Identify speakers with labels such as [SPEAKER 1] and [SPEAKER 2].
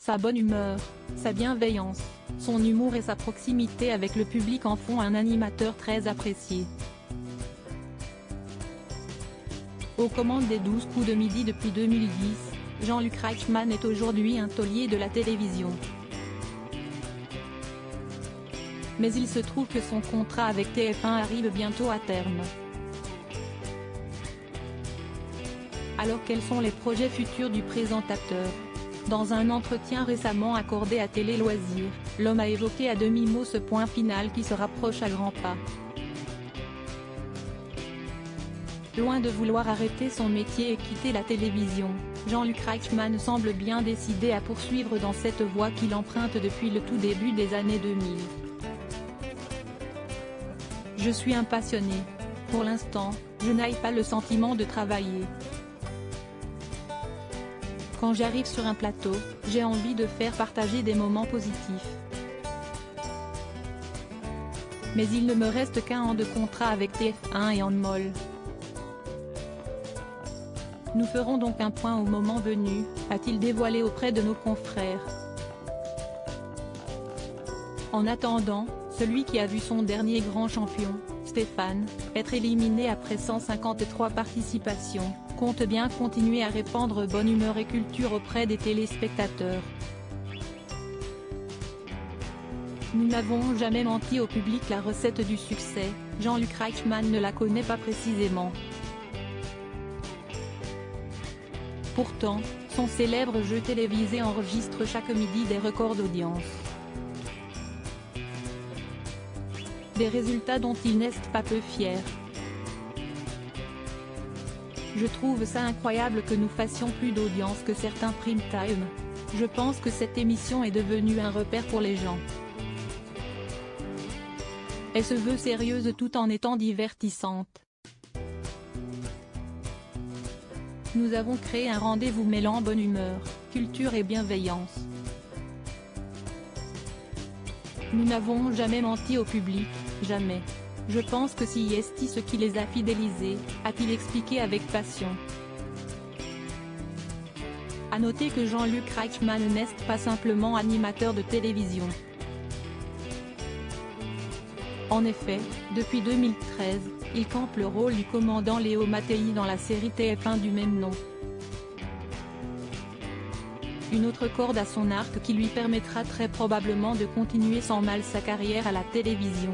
[SPEAKER 1] Sa bonne humeur, sa bienveillance, son humour et sa proximité avec le public en font un animateur très apprécié. Aux commandes des 12 coups de midi depuis 2010, Jean-Luc Reichmann est aujourd'hui un taulier de la télévision. Mais il se trouve que son contrat avec TF1 arrive bientôt à terme. Alors quels sont les projets futurs du présentateur? Dans un entretien récemment accordé à Télé Loisirs, l'homme a évoqué à demi-mot ce point final qui se rapproche à grands pas. Loin de vouloir arrêter son métier et quitter la télévision, Jean-Luc Reichmann semble bien décidé à poursuivre dans cette voie qu'il emprunte depuis le tout début des années 2000. Je suis un passionné. Pour l'instant, je n'ai pas le sentiment de travailler. Quand j'arrive sur un plateau, j'ai envie de faire partager des moments positifs. Mais il ne me reste qu'un an de contrat avec TF1 et Endemol. Nous ferons donc un point au moment venu, a-t-il dévoilé auprès de nos confrères. En attendant, celui qui a vu son dernier grand champion, Stéphane, être éliminé après 153 participations, compte bien continuer à répandre bonne humeur et culture auprès des téléspectateurs. Nous n'avons jamais menti au public. La recette du succès, Jean-Luc Reichmann ne la connaît pas précisément. Pourtant, son célèbre jeu télévisé enregistre chaque midi des records d'audience. Des résultats dont il n'est pas peu fier. Je trouve ça incroyable que nous fassions plus d'audience que certains prime time. Je pense que cette émission est devenue un repère pour les gens. Elle se veut sérieuse tout en étant divertissante. Nous avons créé un rendez-vous mêlant bonne humeur, culture et bienveillance. Nous n'avons jamais menti au public, jamais. Je pense que c'est ce qui les a fidélisés, a-t-il expliqué avec passion. À noter que Jean-Luc Reichmann n'est pas simplement animateur de télévision. En effet, depuis 2013, il campe le rôle du commandant Léo Mattei dans la série TF1 du même nom. Une autre corde à son arc qui lui permettra très probablement de continuer sans mal sa carrière à la télévision.